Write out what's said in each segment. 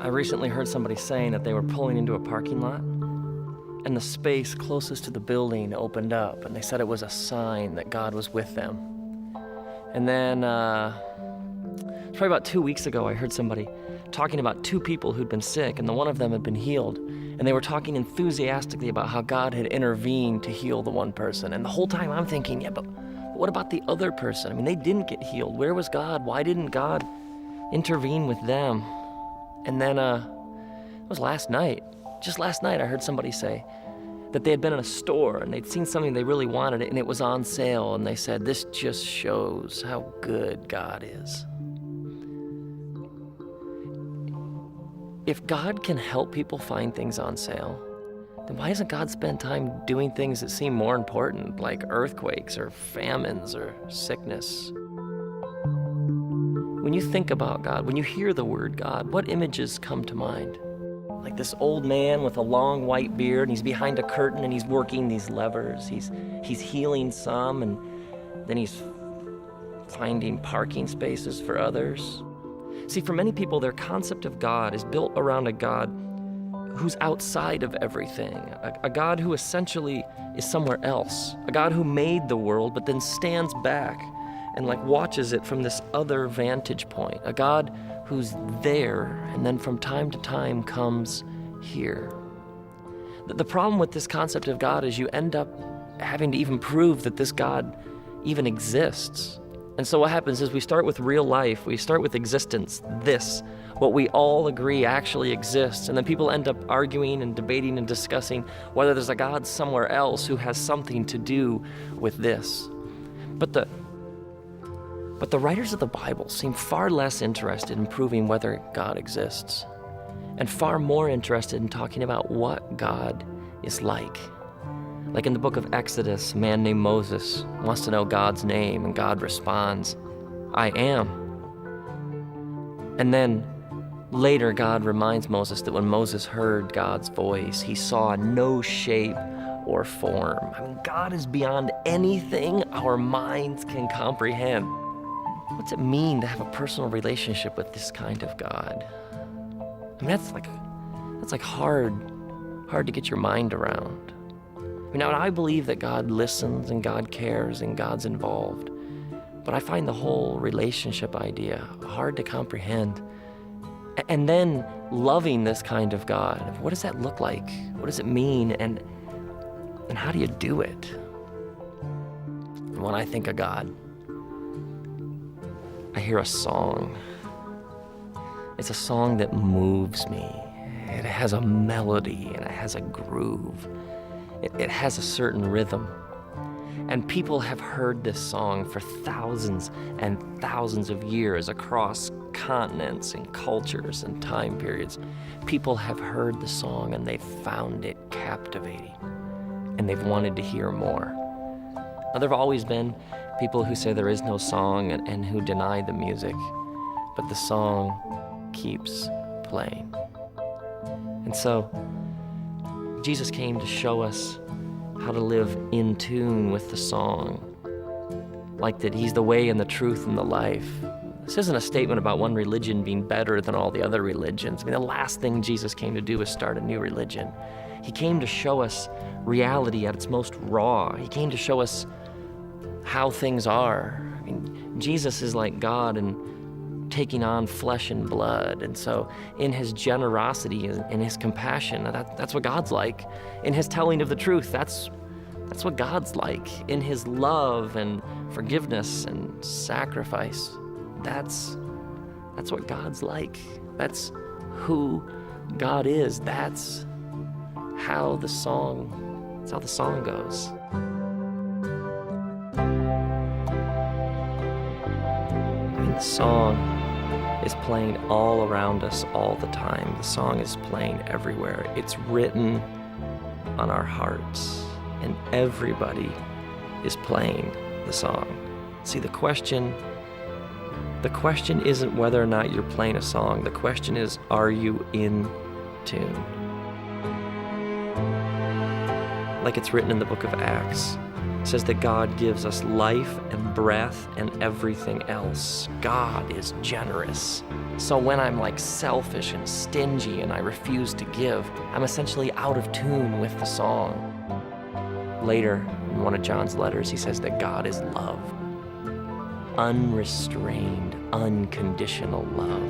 I recently heard somebody saying that they were pulling into a parking lot and the space closest to the building opened up, and they said it was a sign that God was with them. And then, probably about 2 weeks ago, I heard somebody talking about two people who'd been sick, and the one of them had been healed. And they were talking enthusiastically about how God had intervened to heal the one person. And the whole time I'm thinking, yeah, but what about the other person? I mean, they didn't get healed. Where was God? Why didn't God intervene with them? And then, it was last night. Just last night, I heard somebody say that they had been in a store and they'd seen something they really wanted and it was on sale. And they said, this just shows how good God is. If God can help people find things on sale, then why doesn't God spend time doing things that seem more important, like earthquakes or famines or sickness? When you think about God, when you hear the word God, what images come to mind? Like this old man with a long white beard, and he's behind a curtain and he's working these levers. He's healing some, and then he's finding parking spaces for others. See, for many people, their concept of God is built around a God who's outside of everything, a God who essentially is somewhere else, a God who made the world but then stands back and watches it from this other vantage point, a God who's there and then from time to time comes here. The problem with this concept of God is you end up having to even prove that this God even exists. And so what happens is we start with real life, we start with existence, what we all agree actually exists, and then people end up arguing and debating and discussing whether there's a God somewhere else who has something to do with this. But the writers of the Bible seem far less interested in proving whether God exists, and far more interested in talking about what God is like. Like in the book of Exodus, a man named Moses wants to know God's name, and God responds, I am. And then later, God reminds Moses that when Moses heard God's voice, he saw no shape or form. I mean, God is beyond anything our minds can comprehend. What's it mean to have a personal relationship with this kind of God? I mean, that's like hard to get your mind around. Now, I believe that God listens and God cares and God's involved, but I find the whole relationship idea hard to comprehend. And then loving this kind of God, what does that look like? What does it mean? And how do you do it? When I think of God, I hear a song. It's a song that moves me. It has a melody and it has a groove. It has a certain rhythm. And people have heard this song for thousands and thousands of years across continents and cultures and time periods. People have heard the song and they've found it captivating. And they've wanted to hear more. Now, there have always been people who say there is no song and who deny the music. But the song keeps playing. And so, Jesus came to show us how to live in tune with the song, like that he's the way and the truth and the life. This isn't a statement about one religion being better than all the other religions. I mean, the last thing Jesus came to do was start a new religion. He came to show us reality at its most raw. He came to show us how things are. I mean, Jesus is like God and taking on flesh and blood. And so in his generosity and his compassion, that's what God's like. In his telling of the truth, that's what God's like. In his love and forgiveness and sacrifice, that's what God's like. That's who God is. That's how the song goes. I mean, the song is playing all around us all the time. The song is playing everywhere. It's written on our hearts, and everybody is playing the song. See, the question isn't whether or not you're playing a song. The question is, are you in tune? Like it's written in the book of Acts, It says that God gives us life and breath and everything else. God is generous. So when I'm like selfish and stingy and I refuse to give, I'm essentially out of tune with the song. Later, in one of John's letters, he says that God is love. Unrestrained, unconditional love.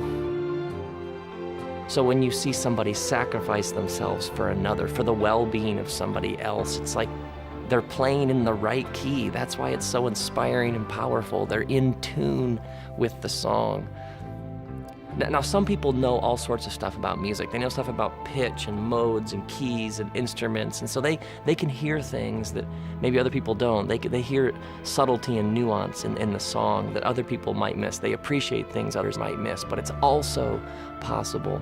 So when you see somebody sacrifice themselves for another, for the well-being of somebody else, it's like they're playing in the right key. That's why it's so inspiring and powerful. They're in tune with the song. Now, some people know all sorts of stuff about music. They know stuff about pitch and modes and keys and instruments, and so they can hear things that maybe other people don't. They hear subtlety and nuance in the song that other people might miss. They appreciate things others might miss, but it's also possible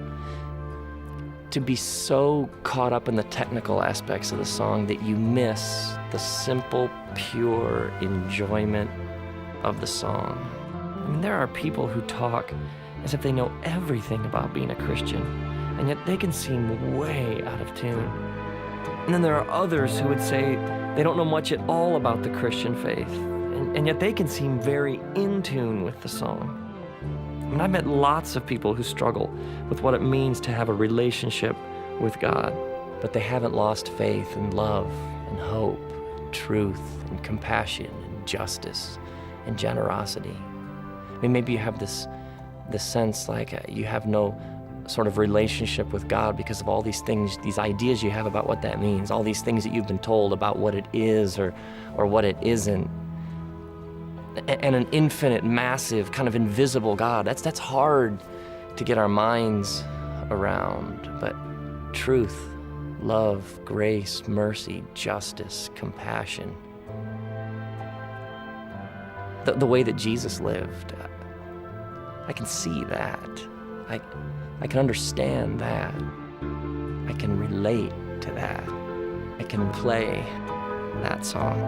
to be so caught up in the technical aspects of the song that you miss the simple, pure enjoyment of the song. I mean, there are people who talk as if they know everything about being a Christian, and yet they can seem way out of tune. And then there are others who would say they don't know much at all about the Christian faith, and yet they can seem very in tune with the song. I mean, I've met lots of people who struggle with what it means to have a relationship with God, but they haven't lost faith and love and hope and truth and compassion and justice and generosity. I mean, maybe you have this sense like you have no sort of relationship with God because of all these things, these ideas you have about what that means, all these things that you've been told about what it is or what it isn't. And an infinite, massive, kind of invisible God, that's hard to get our minds around. But truth, love, grace, mercy, justice, compassion, the way that Jesus lived, I can see that. I can understand that. I can relate to that. I can play that song.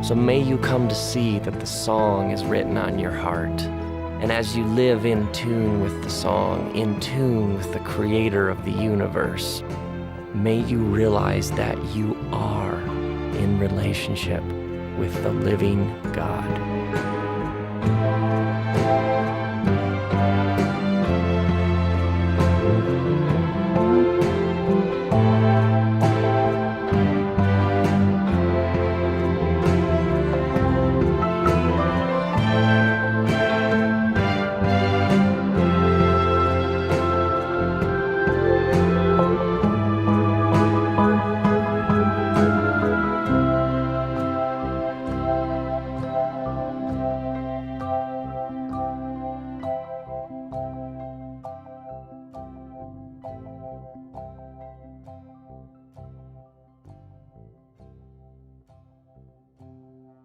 So may you come to see that the song is written on your heart. And as you live in tune with the song, in tune with the creator of the universe, may you realize that you are in relationship with the living God.